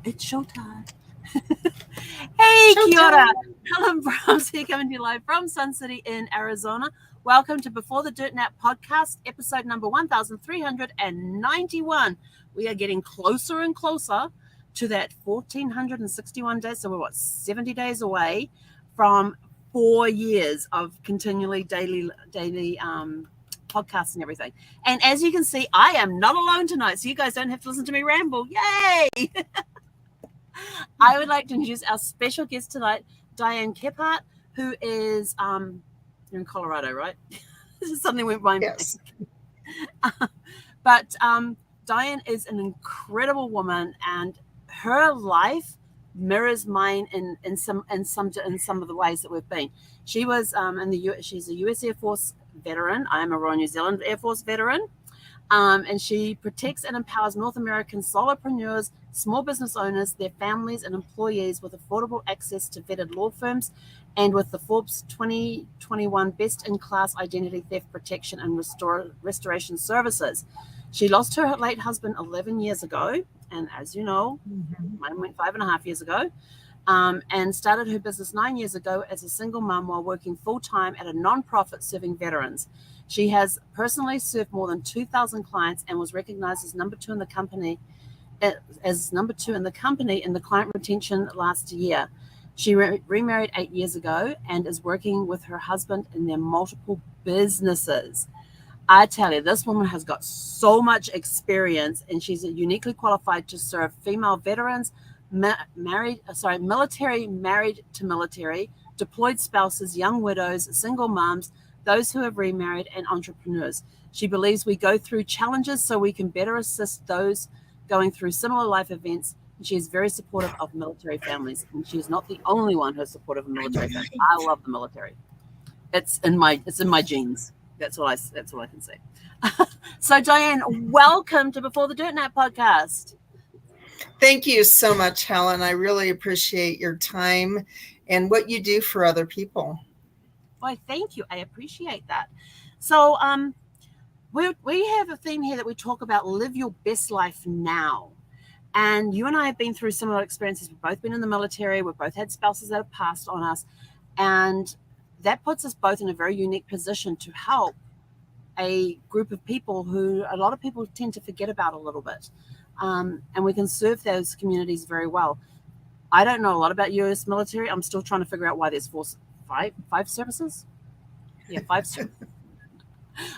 It's showtime. Hey, Showtime. Kia ora. Helen Brahms here, coming to you live from Sun City in Arizona. Welcome to Before the Dirt Nap podcast, episode number 1391. We are getting closer and closer to that 1461 days. So we're 70 days away from 4 years of continually daily podcasts and everything. And as you can see, I am not alone tonight, so you guys don't have to listen to me ramble. Yay! I would like to introduce our special guest tonight, Diane Kephart, who is you're in Colorado, right? This is something went by my Yes. But Diane is an incredible woman, and her life mirrors mine in some of the ways that we've been. She was she's a US Air Force veteran. I am a Royal New Zealand Air Force veteran. And she protects and empowers North American solopreneurs, small business owners, their families and employees with affordable access to vetted law firms and with the Forbes 2021 Best in Class Identity Theft Protection and Restoration Services. She lost her late husband 11 years ago. And as you know, mine went 5.5 years ago. And started her business 9 years ago as a single mom while working full-time at a nonprofit serving veterans. She has personally served more than 2,000 clients and was recognized as number two in the company in the client retention last year. She remarried 8 years ago and is working with her husband in their multiple businesses. I tell you, this woman has got so much experience, and she's uniquely qualified to serve female veterans, military, married to military, deployed spouses, young widows, single moms, those who have remarried, and entrepreneurs. She believes we go through challenges so we can better assist those going through similar life events. And she is very supportive of military families. And she is not the only one who's supportive of military families. I love the military. It's in my genes. That's all I can say. So Diane, welcome to Before the Dirt Nap podcast. Thank you so much, Helen. I really appreciate your time and what you do for other people. Why, thank you. I appreciate that. So we have a theme here that we talk about: live your best life now. And you and I have been through similar experiences. We've both been in the military. We've both had spouses that have passed on us. And that puts us both in a very unique position to help a group of people who a lot of people tend to forget about a little bit. And we can serve those communities very well. I don't know a lot about US military. I'm still trying to figure out why there's five services. Yeah, 5 services.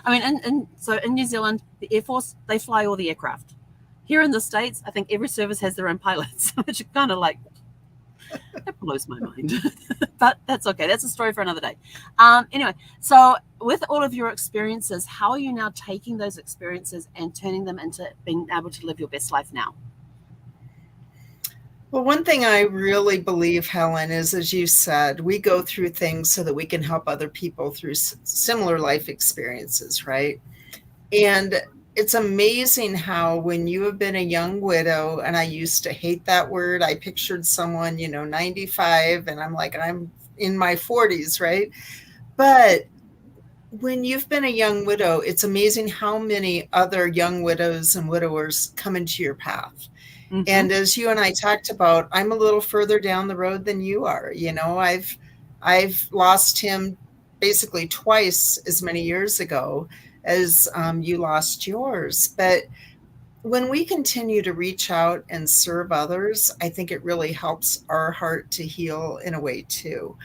I mean, so in New Zealand, the Air Force, they fly all the aircraft. Here in the States, I think every service has their own pilots, which is kind of like, that blows my mind. But that's okay. That's a story for another day. Anyway, so with all of your experiences, how are you now taking those experiences and turning them into being able to live your best life now? Well, one thing I really believe, Helen, is, as you said, we go through things so that we can help other people through similar life experiences, right? And it's amazing how when you have been a young widow, and I used to hate that word, I pictured someone, 95, and I'm like, I'm in my 40s, right? But when you've been a young widow, it's amazing how many other young widows and widowers come into your path. Mm-hmm. And as you and I talked about, I'm a little further down the road than you are. I've lost him basically twice as many years ago as you lost yours. But when we continue to reach out and serve others, I think it really helps our heart to heal in a way too.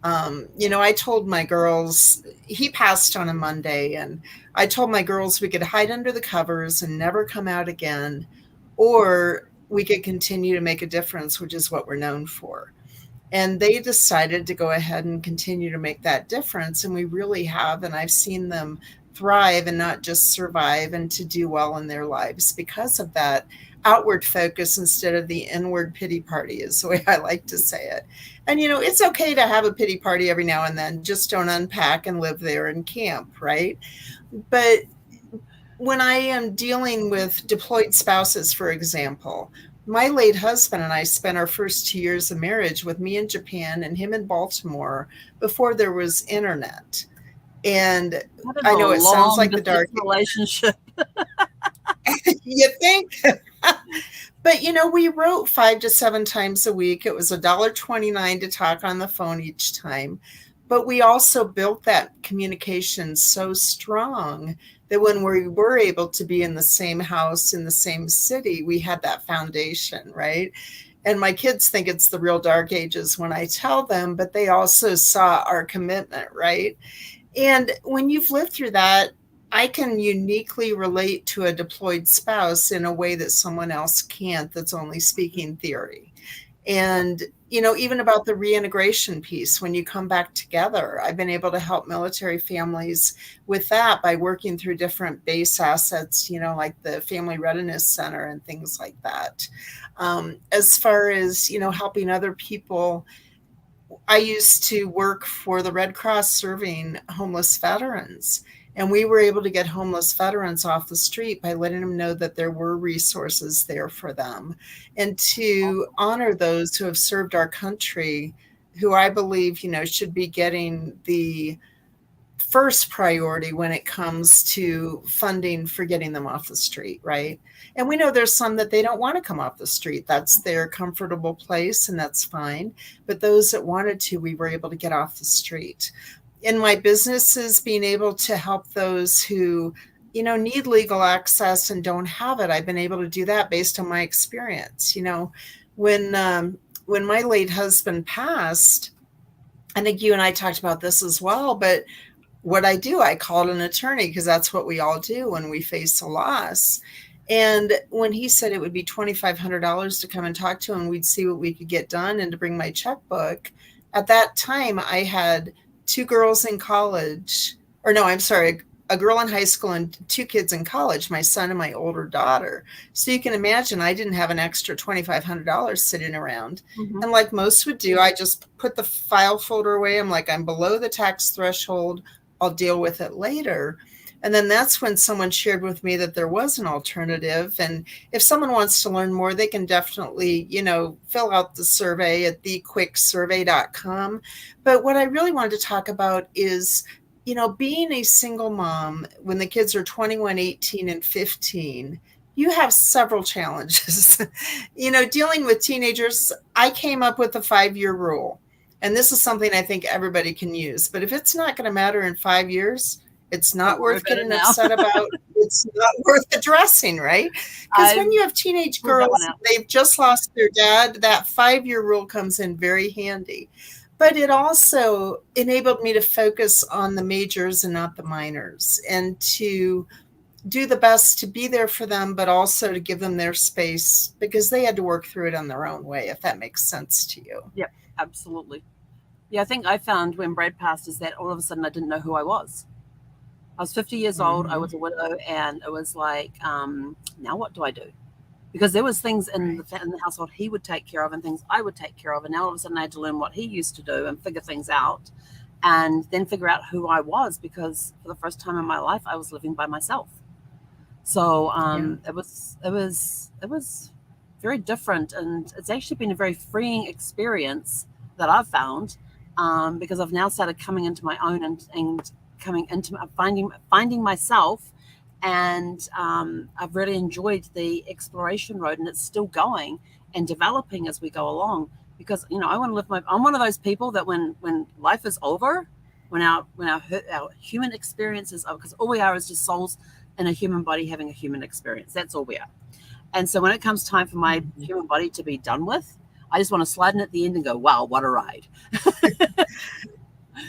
I told my girls, he passed on a Monday, and I told my girls we could hide under the covers and never come out again, or we could continue to make a difference, which is what we're known for. And they decided to go ahead and continue to make that difference. And we really have, and I've seen them thrive and not just survive, and to do well in their lives because of that outward focus instead of the inward pity party, is the way I like to say it. And, it's okay to have a pity party every now and then, just don't unpack and live there and camp, right? But when I am dealing with deployed spouses, for example, my late husband and I spent our first 2 years of marriage with me in Japan and him in Baltimore before there was internet. And I know it sounds like the dark relationship. You think? But we wrote 5 to 7 times a week. It was $1.29 to talk on the phone each time. But we also built that communication so strong that when we were able to be in the same house, in the same city, we had that foundation, right? And my kids think it's the real dark ages when I tell them, but they also saw our commitment, right? And when you've lived through that, I can uniquely relate to a deployed spouse in a way that someone else can't, that's only speaking theory. And, even about the reintegration piece, when you come back together, I've been able to help military families with that by working through different base assets, like the Family Readiness Center and things like that. As far as, helping other people, I used to work for the Red Cross serving homeless veterans. And we were able to get homeless veterans off the street by letting them know that there were resources there for them, and to honor those who have served our country, who I believe, should be getting the first priority when it comes to funding for getting them off the street, right? And we know there's some that they don't want to come off the street. That's their comfortable place, and that's fine. But those that wanted to, we were able to get off the street. In my businesses, being able to help those who, need legal access and don't have it, I've been able to do that based on my experience. When my late husband passed, I think you and I talked about this as well, but what I do, I called an attorney, because that's what we all do when we face a loss. And when he said it would be $2,500 to come and talk to him, we'd see what we could get done and to bring my checkbook. At that time, I had 2 girls in college, or no, I'm sorry, a girl in high school and 2 kids in college, my son and my older daughter. So you can imagine I didn't have an extra $2,500 sitting around. Mm-hmm. And like most would do, I just put the file folder away. I'm like, I'm below the tax threshold. I'll deal with it later. And then that's when someone shared with me that there was an alternative. And if someone wants to learn more, they can definitely, fill out the survey at thequicksurvey.com. But what I really wanted to talk about is, being a single mom when the kids are 21, 18, and 15, you have several challenges. Dealing with teenagers, I came up with a 5-year rule. And this is something I think everybody can use. But if it's not going to matter in 5 years, it's not worth getting upset about. It's not worth addressing, right? Because when you have teenage girls, they've just lost their dad, that 5-year rule comes in very handy. But it also enabled me to focus on the majors and not the minors, and to do the best to be there for them, but also to give them their space, because they had to work through it on their own way, if that makes sense to you. Yep, absolutely. Yeah, I think I found when Brad passed is that all of a sudden I didn't know who I was. I was 50 years old. I was a widow, and it was like, now what do I do? Because there was things in the household he would take care of and things I would take care of. And now all of a sudden I had to learn what he used to do and figure things out, and then figure out who I was, because for the first time in my life, I was living by myself. So it was very different. And it's actually been a very freeing experience that I've found, because I've now started coming into my own and coming into finding myself. And I've really enjoyed the exploration road, and it's still going and developing as we go along, because I want to live I'm one of those people that when life is over, when our human experience is over, because all we are is just souls in a human body having a human experience. That's all we are. And so when it comes time for my human body to be done with, I just want to slide in at the end and go, wow, what a ride.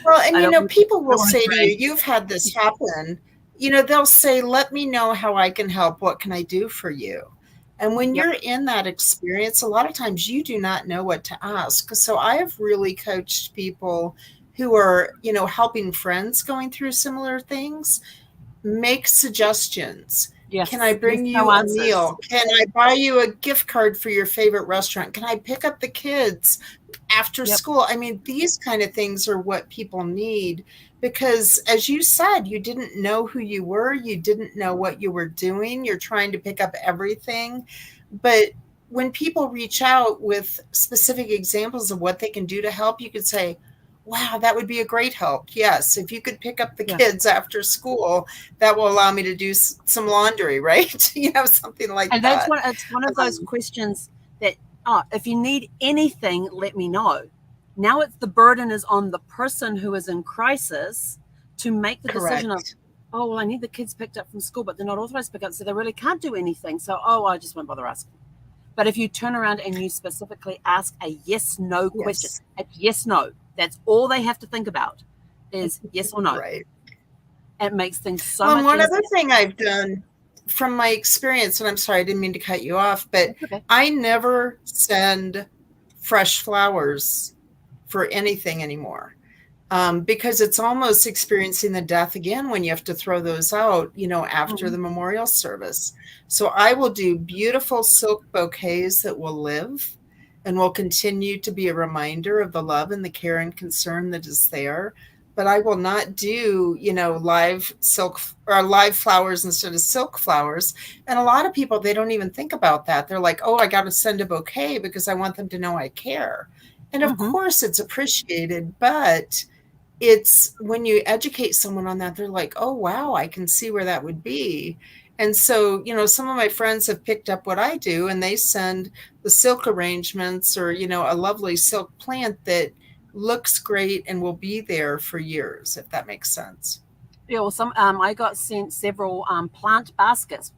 Well, and people will say to you, you've had this happen. They'll say, let me know how I can help. What can I do for you? And when you're in that experience, a lot of times you do not know what to ask. So I have really coached people who are, helping friends going through similar things, make suggestions. Yes. Can I bring you a meal? Can I buy you a gift card for your favorite restaurant? Can I pick up the kids after school? I mean, these kind of things are what people need, because as you said, you didn't know who you were. You didn't know what you were doing. You're trying to pick up everything. But when people reach out with specific examples of what they can do to help, you could say, wow, that would be a great help. Yes, if you could pick up the Yeah. kids after school, that will allow me to do some laundry, right? Something like And that. it's one of those questions that, if you need anything, let me know. Now it's the burden is on the person who is in crisis to make the decision of, Correct. oh, well, I need the kids picked up from school, but they're not authorized to pick up, so they really can't do anything. So, oh, I just won't bother asking. But if you turn around and you specifically ask a yes/no question, Yes. it's yes/no. That's all they have to think about is yes or no. Right. It makes things so Well, much one easier. other thing I've done from my experience, and I'm sorry, I didn't mean to cut you off, but Okay. I never send fresh flowers for anything anymore. Because it's almost experiencing the death again when you have to throw those out, after the memorial service. So I will do beautiful silk bouquets that will live and will continue to be a reminder of the love and the care and concern that is there. But I will not do, live silk or live flowers instead of silk flowers. And a lot of people, they don't even think about that. They're like, oh, I got to send a bouquet because I want them to know I care. And of course it's appreciated, but it's when you educate someone on that, they're like, oh, wow, I can see where that would be. And so, some of my friends have picked up what I do and they send the silk arrangements or, a lovely silk plant that looks great and will be there for years, if that makes sense. Yeah, well, I got sent several plant baskets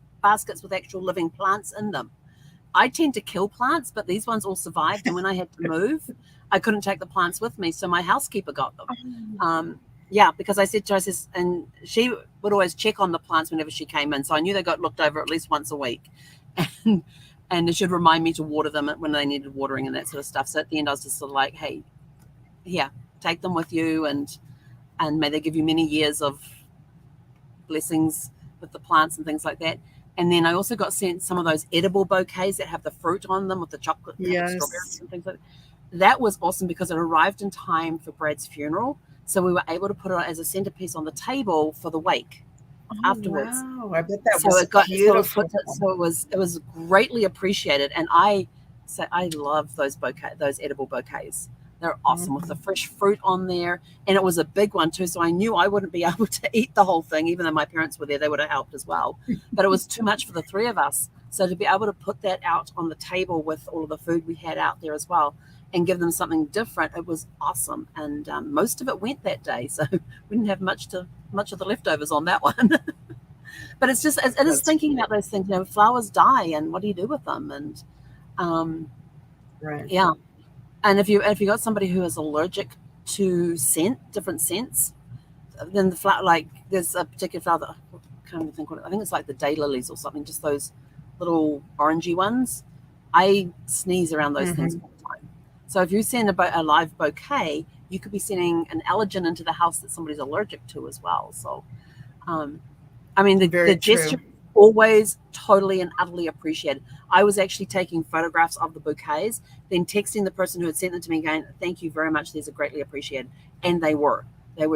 with actual living plants in them. I tend to kill plants, but these ones all survived. And when I had to move, I couldn't take the plants with me, so my housekeeper got them. Yeah, because I said to her, and she would always check on the plants whenever she came in, so I knew they got looked over at least once a week, and it should remind me to water them when they needed watering and that sort of stuff. So at the end, I was just sort of like, hey, here, take them with you, and may they give you many years of blessings with the plants and things like that. And then I also got sent some of those edible bouquets that have the fruit on them with the chocolate Yes. strawberries and things like that. That was awesome because it arrived in time for Brad's funeral. So we were able to put it as a centerpiece on the table for the wake afterwards. Wow, I bet that was beautiful. So it was greatly appreciated. And I love those edible bouquets. They're awesome with the fresh fruit on there. And it was a big one too. So I knew I wouldn't be able to eat the whole thing. Even though my parents were there, they would have helped as well. But it was too much for the three of us. So to be able to put that out on the table with all of the food we had out there as well and give them something different, it was awesome. And most of it went that day. So we didn't have much of the leftovers on that one. But it's just, it is thinking about those things. Flowers die and what do you do with them? And right. Yeah. And if you got somebody who is allergic to different scents, then the flower, like there's a particular flower that I can't even think what I think it's like the daylilies or something, just those little orangey ones. I sneeze around those things all the time. So if you send a live bouquet, you could be sending an allergen into the house that somebody's allergic to as well. So, I mean, the gesture always totally and utterly appreciated. I was actually taking photographs of the bouquets, then texting the person who had sent them to me going, thank you very much, these are greatly appreciated. And they were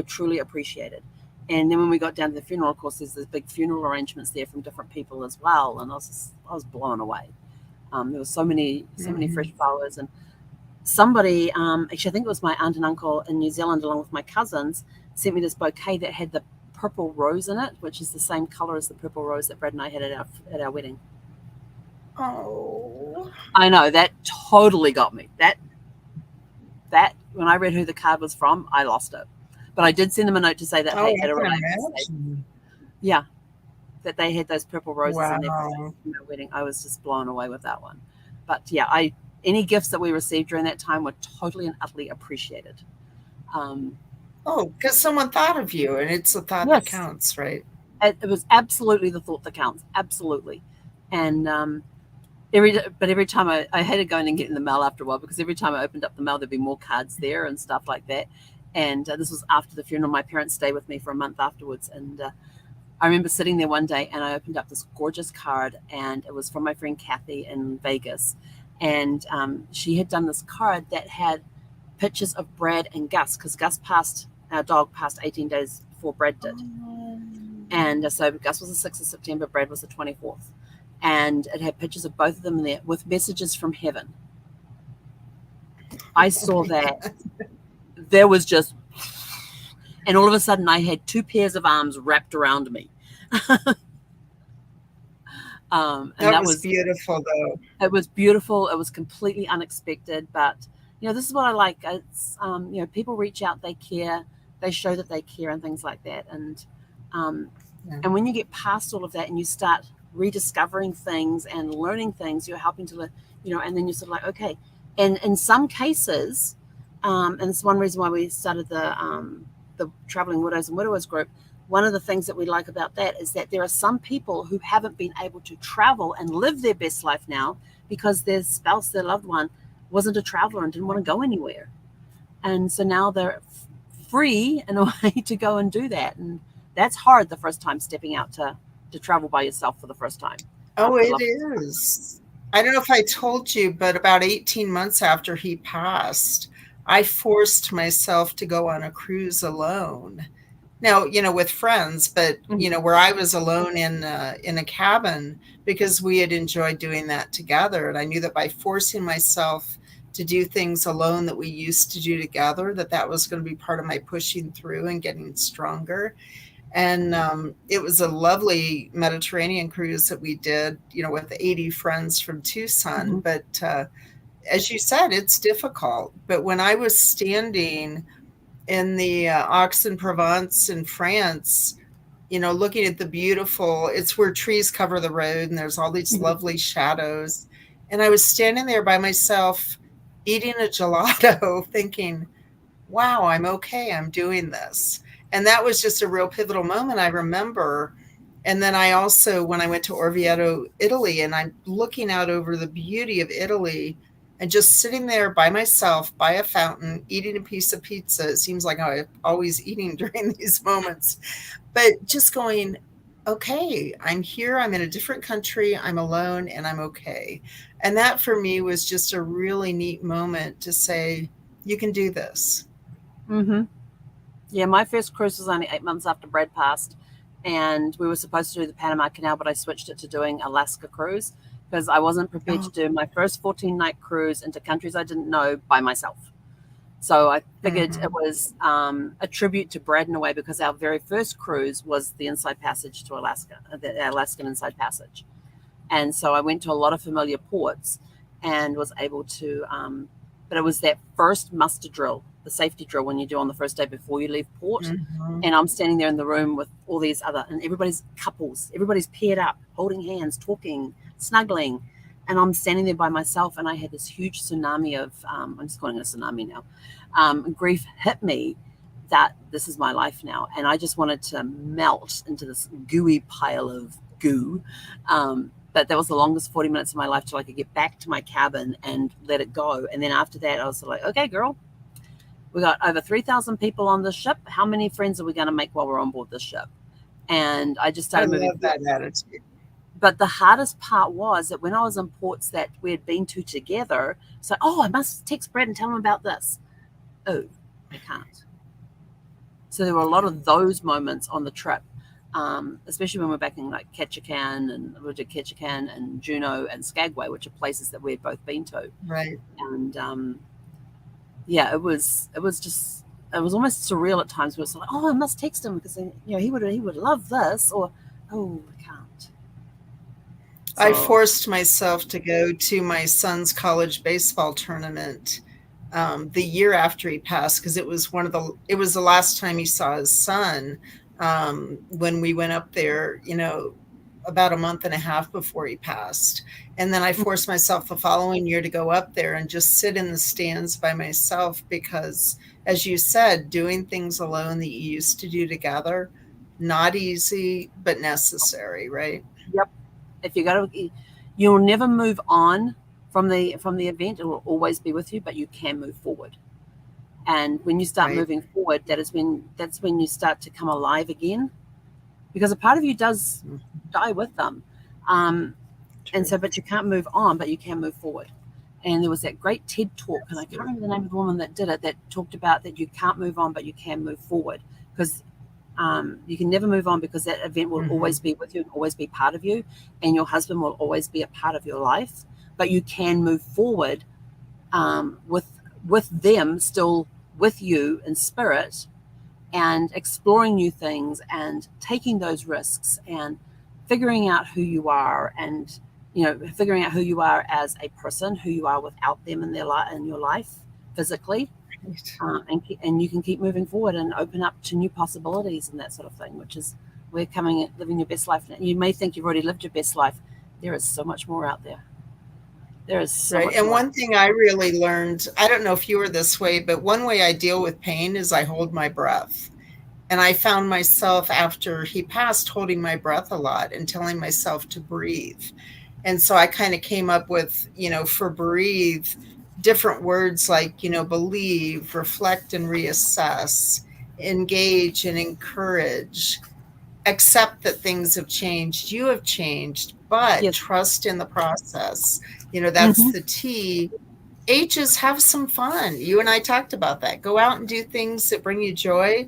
truly appreciated. And then when we got down to the funeral, of course, there's the big funeral arrangements there from different people as well. And I was blown away. There were so many fresh flowers. And somebody, actually, I think it was my aunt and uncle in New Zealand, along with my cousins, sent me this bouquet that had the purple rose in it, which is the same color as the purple rose that Brad and I had at our wedding. Oh, I know, that totally got me. That when I read who the card was from, I lost it. But I did send them a note to say that hey, had a yeah, that they had those purple roses in their wedding. I was just blown away with that one. But yeah, any gifts that we received during that time were totally and utterly appreciated. Because someone thought of you, and it's the thought that counts, right? It was absolutely the thought that counts, absolutely. And every time I hated going and getting the mail after a while, because every time I opened up the mail, there'd be more cards there and stuff like that. And this was after the funeral. My parents stayed with me for a month afterwards, and I remember sitting there one day and I opened up this gorgeous card, and it was from my friend Kathy in Vegas, and she had done this card that had pictures of Brad and Gus, because our dog passed 18 days before Brad did. And so Gus was the 6th of September, Brad was the 24th. And it had pictures of both of them in there with messages from heaven. I saw that there was just, and all of a sudden I had 2 pairs of arms wrapped around me. And that was beautiful, though. it was beautiful. It was completely unexpected, but this is what I like. It's people reach out, they care, they show that they care, and things like that. And and when you get past all of that and you start rediscovering things and learning things, you're helping to, and then you're sort of like, okay. And in some cases, and it's one reason why we started the Traveling Widows and Widowers group. One of the things that we like about that is that there are some people who haven't been able to travel and live their best life now because their spouse, their loved one, wasn't a traveler and didn't want to go anywhere. And so now they're free in a way to go and do that. And that's hard the first time stepping out to travel by yourself for the first time. Oh, it is. I don't know if I told you, but about 18 months after he passed, I forced myself to go on a cruise alone. Now, with friends, but, where I was alone in a cabin because we had enjoyed doing that together. And I knew that by forcing myself to do things alone that we used to do together, that was going to be part of my pushing through and getting stronger. And it was a lovely Mediterranean cruise that we did, with 80 friends from Tucson. But as you said, it's difficult. But when I was standing in the Aix-en-Provence in France, looking at the beautiful, it's where trees cover the road and there's all these lovely shadows. And I was standing there by myself eating a gelato thinking, wow, I'm okay. I'm doing this. And that was just a real pivotal moment, I remember. And then I also, when I went to Orvieto, Italy, and I'm looking out over the beauty of Italy and just sitting there by myself by a fountain, eating a piece of pizza. It seems like I'm always eating during these moments, but just going, okay, I'm here. I'm in a different country. I'm alone and I'm okay. And that for me was just a really neat moment to say, you can do this. Yeah, my first cruise was only 8 months after Brad passed, and we were supposed to do the Panama Canal, but I switched it to doing Alaska cruise because I wasn't prepared to do my first 14-night cruise into countries I didn't know by myself. So I figured it was a tribute to Brad in a way, because our very first cruise was the Inside Passage to Alaska, the Alaskan Inside Passage. And so I went to a lot of familiar ports and was able to, but it was that first muster drill, the safety drill when you do on the first day before you leave port. And I'm standing there in the room with all these and everybody's couples, everybody's paired up, holding hands, talking, snuggling. And I'm standing there by myself, and I had this huge tsunami of, I'm just calling it a tsunami now, grief hit me that this is my life now. And I just wanted to melt into this gooey pile of goo. But that was the longest 40 minutes of my life till I could get back to my cabin and let it go. And then after that, I was like, okay, girl, we got over 3,000 people on this ship. How many friends are we going to make while we're on board this ship? And I just started moving. I love that attitude. But the hardest part was that when I was in ports that we had been to together, it's like, oh, I must text Brad and tell him about this. Oh, I can't. So there were a lot of those moments on the trip, especially when we're back in like Ketchikan, and we did Ketchikan and Juneau and Skagway, which are places that we had both been to. Right. And yeah, it was almost surreal at times. Where it's like, oh, I must text him because he would love this, or oh, I can't. So, I forced myself to go to my son's college baseball tournament the year after he passed, because it was the last time he saw his son when we went up there, about a month and a half before he passed. And then I forced myself the following year to go up there and just sit in the stands by myself, because, as you said, doing things alone that you used to do together, not easy, but necessary, right? Yep. If you'll never move on from the event. It will always be with you, but you can move forward. And when you start moving forward, that's when you start to come alive again, because a part of you does die with them. And so, but you can't move on, but you can move forward. And there was that great TED talk, and I can't remember the name of the woman that did it, that talked about that you can't move on, but you can move forward, because you can never move on, because that event will always be with you and always be part of you, and your husband will always be a part of your life, but you can move forward with them still with you in spirit and exploring new things and taking those risks and figuring out who you are, and figuring out who you are as a person, who you are without them in their life, in your life physically, and you can keep moving forward and open up to new possibilities and that sort of thing, which is we're coming at living your best life. You may think you've already lived your best life. There is so much more out there. There is so Right. much And more. one thing I really learned, I don't know if you were this way, but one way I deal with pain is I hold my breath. And I found myself after he passed holding my breath a lot and telling myself to breathe. And so I kind of came up with, for breathe, different words like, believe, reflect and reassess, engage and encourage, accept that things have changed. You have changed, but Yes. trust in the process. That's the T. H is have some fun. You and I talked about that. Go out and do things that bring you joy.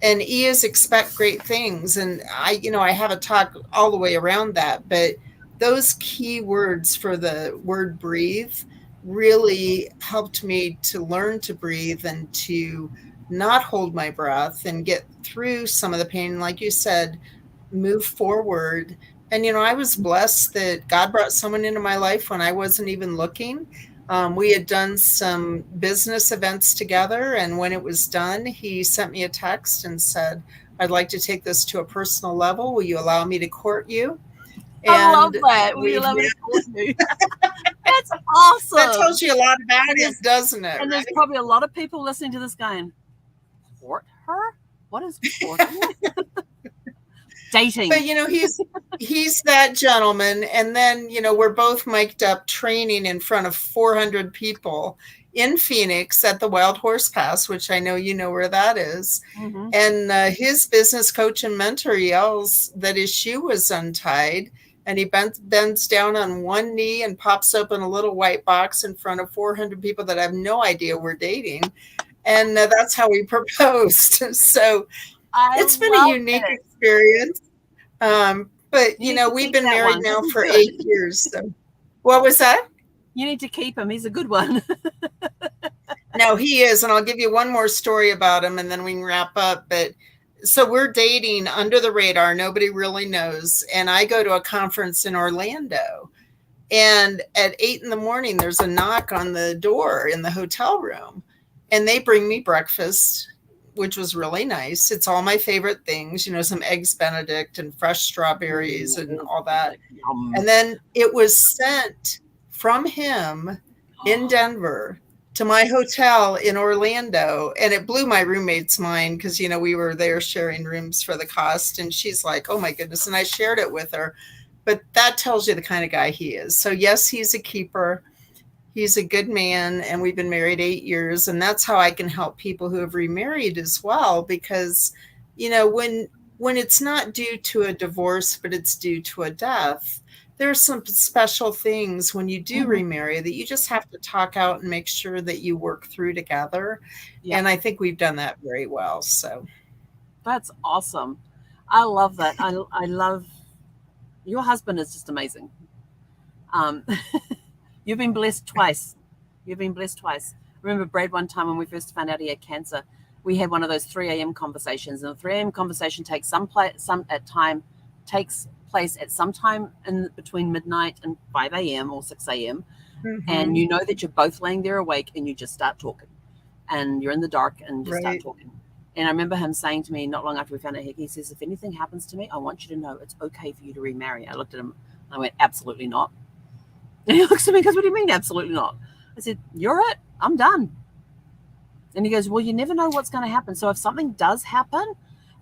And E is expect great things. And I have a talk all the way around that, but those key words for the word breathe really helped me to learn to breathe and to not hold my breath and get through some of the pain. Like you said, move forward. And, I was blessed that God brought someone into my life when I wasn't even looking. We had done some business events together, and when it was done, he sent me a text and said, I'd like to take this to a personal level. Will you allow me to court you? I love And that. We love it. That's awesome. That tells you a lot about it, doesn't it? And there's probably a lot of people listening to this going, court her? What is courting? Dating. But he's that gentleman. And then, we're both mic'd up training in front of 400 people in Phoenix at the Wild Horse Pass, which I know you know where that is. Mm-hmm. And his business coach and mentor yells that his shoe was untied. And he bends down on one knee and pops open a little white box in front of 400 people that have no idea we're dating. And that's how we proposed. So it's been a unique experience. But, we've been married now for 8 years. So. What was that? You need to keep him. He's a good one. No, he is. And I'll give you one more story about him and then we can wrap up. But so we're dating under the radar. Nobody really knows. And I go to a conference in Orlando. And at 8 a.m, there's a knock on the door in the hotel room. And they bring me breakfast, which was really nice. It's all my favorite things, some eggs Benedict and fresh strawberries and all that. And then it was sent from him in Denver to my hotel in Orlando. And it blew my roommate's mind because, we were there sharing rooms for the cost. And she's like, oh my goodness. And I shared it with her. But that tells you the kind of guy he is. So yes, he's a keeper. He's a good man, and we've been married 8 years. And that's how I can help people who have remarried as well. Because, when it's not due to a divorce, but it's due to a death, there are some special things when you do remarry that you just have to talk out and make sure that you work through together. Yep. And I think we've done that very well. So that's awesome. I love that. I love your husband is just amazing. You've been blessed twice. Remember Brad, one time when we first found out he had cancer, we had one of those 3 a.m. conversations. And the 3 a.m. conversation takes place at some time in between midnight and 5 a.m. or 6 a.m. Mm-hmm. And you know that you're both laying there awake and you just start talking. And you're in the dark and just start talking. And I remember him saying to me not long after we found out, he says, if anything happens to me, I want you to know it's okay for you to remarry. I looked at him and I went, absolutely not. And he looks at me and goes, what do you mean, absolutely not? I said, you're it. I'm done. And he goes, well, you never know what's going to happen. So if something does happen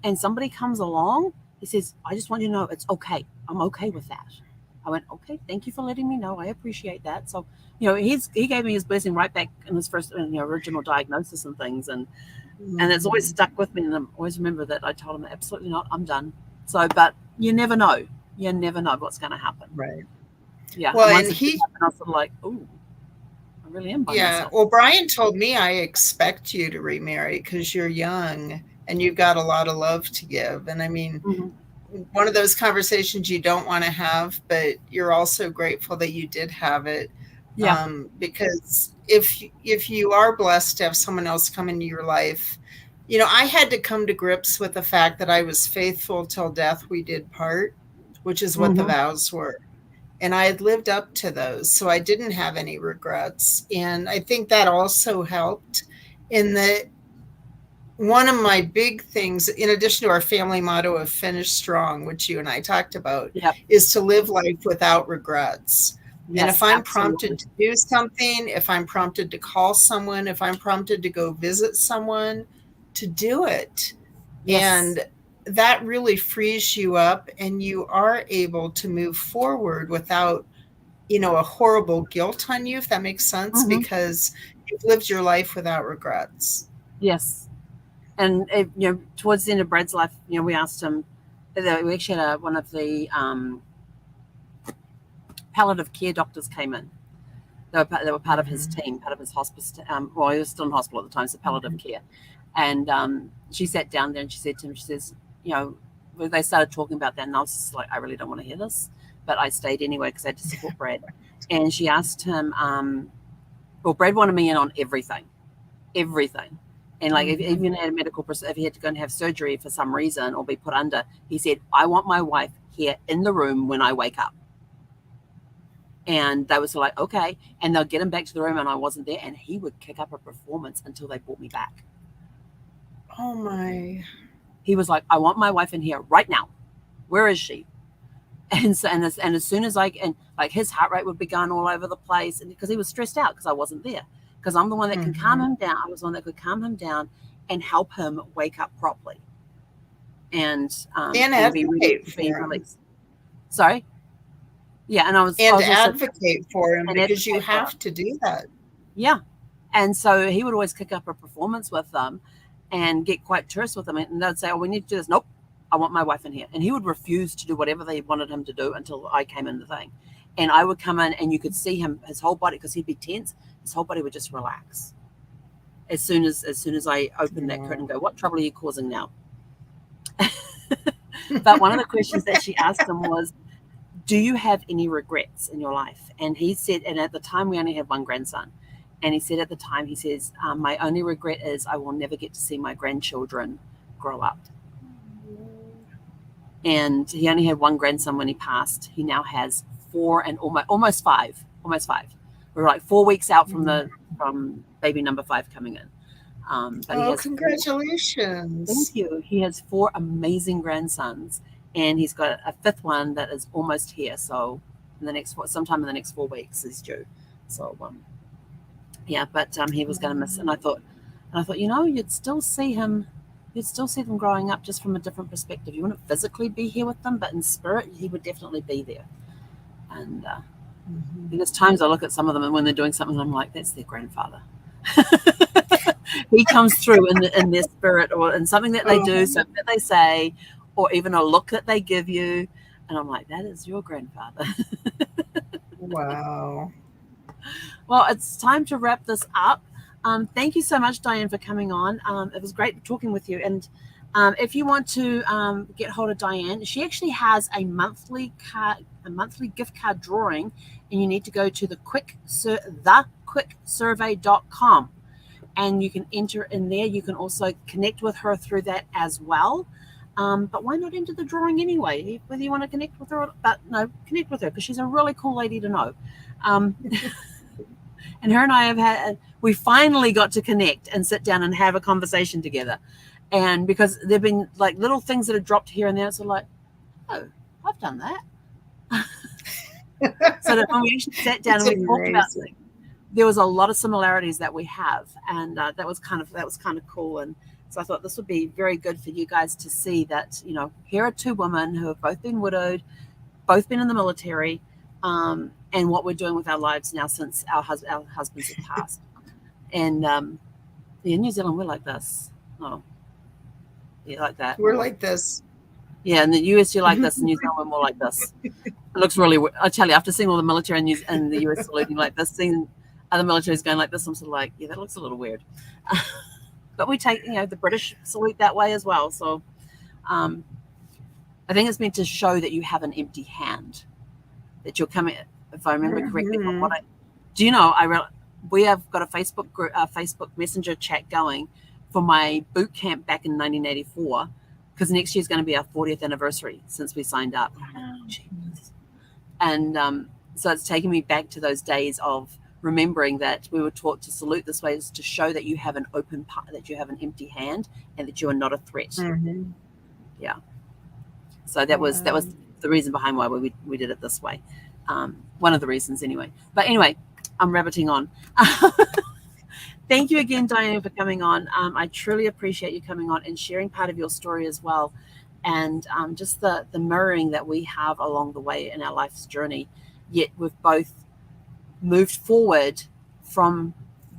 and somebody comes along, he says, I just want you to know it's okay. I'm okay with that. I went, okay, thank you for letting me know. I appreciate that. So, he gave me his blessing right back in his first original diagnosis and things. And it's always stuck with me. And I always remember that I told him, absolutely not, I'm done. So, but you never know. You never know what's going to happen. Right. Yeah. Well, and I was sort of like, oh, I really am by myself. Well, Brian told me I expect you to remarry because you're young and you've got a lot of love to give. And I mean, one of those conversations you don't want to have, but you're also grateful that you did have it. Yeah. Because if you are blessed to have someone else come into your life, you know, I had to come to grips with the fact that I was faithful till death we did part, which is what the Mm-hmm. vows were. And I had lived up to those, so I didn't have any regrets. And I think that also helped in that one of my big things, in addition to our family motto of finish strong, which you and I talked about, Yep. is to live life without regrets. And if Yes, I'm prompted absolutely. to do something, if I'm prompted to call someone, if I'm prompted to go visit someone, to do it. Yes. And that really frees you up and you are able to move forward without, you know, a horrible guilt on you, if that makes sense, Mm-hmm. because you've lived your life without regrets. Yes. And towards the end of Brad's life, we asked him. We actually had one of the palliative care doctors came in. They were part of his Mm-hmm. team, part of his hospice. Well, he was still in hospital at the time, so palliative care. And she sat down there and she said to him, she says, when they started talking about that, and I was just like, I really don't want to hear this, but I stayed anyway because I had to support Brad. And she asked him, well, Brad wanted me in on everything. And like, if Mm-hmm. even had a if he had to go and have surgery for some reason or be put under, he said, I want my wife here in the room when I wake up. And they were like, okay. And they'll get him back to the room and I wasn't there. And he would kick up a performance until they brought me back. Oh my. He was like, I want my wife in here right now. Where is she? And so, and as soon as like his heart rate would be going all over the place, and because he was stressed out because I wasn't there. Because I'm the one that can calm Mm-hmm. him down. I was the one that could calm him down and help him wake up properly And and be ready advocate to be for him. released. Sorry? Yeah, and I was And also advocate for him an because you advocate for have him. to do that. Yeah. And so he would always kick up a performance with them and get quite terse with them. And they'd say, oh, we need to do this. Nope, I want my wife in here. And he would refuse to do whatever they wanted him to do until I came in the thing. And I would come in and you could see him, his whole body, because he'd be tense, his whole body would just relax. As soon as I opened that curtain and go, what trouble are you causing now? But one of the questions that she asked him was, do you have any regrets in your life? And he said, and at the time we only had one grandson. And he said at the time, he says, my only regret is I will never get to see my grandchildren grow up. And he only had one grandson when he passed. He now has four and almost five. We're like 4 weeks out from baby number 5 coming in. But he Oh, has four. congratulations. Thank you. He has 4 amazing grandsons, and he's got a 5th one that is almost here. So sometime in the next 4 weeks is due. So yeah, but he was going to miss. And I thought, you'd still see him. You'd still see them growing up just from a different perspective. You wouldn't physically be here with them, but in spirit, he would definitely be there. And there's times I look at some of them, and when they're doing something, I'm like, that's their grandfather. He comes through in their spirit, or in something that they do, something that they say, or even a look that they give you, and I'm like, that is your grandfather. Wow. Well, it's time to wrap this up. Thank you so much, Diane, for coming on. It was great talking with you. And if you want to get hold of Diane, she actually has a monthly gift card drawing, and you need to go to thequicksurvey.com. And you can enter in there. You can also connect with her through that as well. But why not enter the drawing anyway? Whether you want to connect with her, but no, connect with her because she's a really cool lady to know. And her and I we finally got to connect and sit down and have a conversation together. And because there've been like little things that have dropped here and there, so like, oh, I've done that. So that when we actually sat down and we talked about things, there was a lot of similarities that we have, and that was kind of cool. And so I thought this would be very good for you guys to see that here are 2 women who have both been widowed, both been in the military, and what we're doing with our lives now since our husbands have passed. And in New Zealand we're like this. Oh, yeah, like that. We're like this. Yeah, in the US you're like this. In New Zealand we're more like this. It looks really weird. I tell you, after seeing all the military in the US saluting like this, seeing other militaries going like this, I'm sort of like, yeah, that looks a little weird. But we take, the British salute that way as well. So I think it's meant to show that you have an empty hand, that you're coming, if I remember correctly, from what Do you know, we have got a Facebook group, a Facebook Messenger chat going for my boot camp back in 1984, because next year is going to be our 40th anniversary since we signed up. And so it's taken me back to those days of remembering that we were taught to salute this way is to show that you have an open part, that you have an empty hand, and that you are not a threat. Mm-hmm. Yeah. So that was the reason behind why we did it this way. One of the reasons, anyway. But anyway, I'm rabbiting on. Thank you again, Diane, for coming on. I truly appreciate you coming on and sharing part of your story as well, and just the mirroring that we have along the way in our life's journey. Yet we've both moved forward from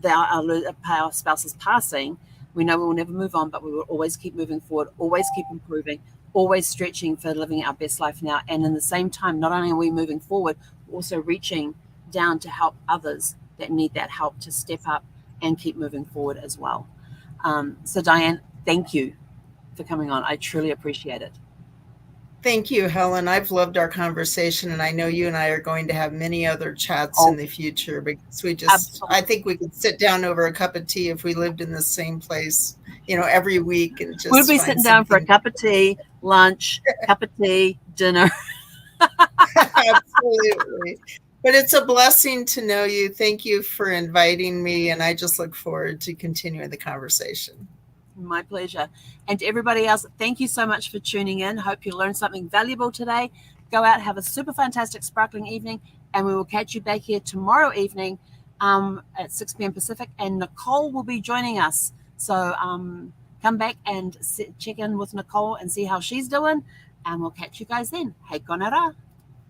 our spouse's passing. We know we will never move on, but we will always keep moving forward, always keep improving, always stretching for living our best life now. And in the same time, not only are we moving forward, we're also reaching down to help others that need that help to step up and keep moving forward as well. So Diane, thank you for coming on. I truly appreciate it. Thank you, Helen. I've loved our conversation, and I know you and I are going to have many other chats in the future, because I think we could sit down over a cup of tea if we lived in the same place, every week, and just we'll be sitting down for a cup of tea, lunch, cup of tea, dinner. Absolutely. But it's a blessing to know you. Thank you for inviting me, and I just look forward to continuing the conversation. My pleasure. And to everybody else, thank you so much for tuning in. Hope you learned something valuable today. Go out, have a super fantastic, sparkling evening, and we will catch you back here tomorrow evening at 6 p.m. Pacific, and Nicole will be joining us. So come back and check in with Nicole and see how she's doing, and we'll catch you guys then. Hei konara.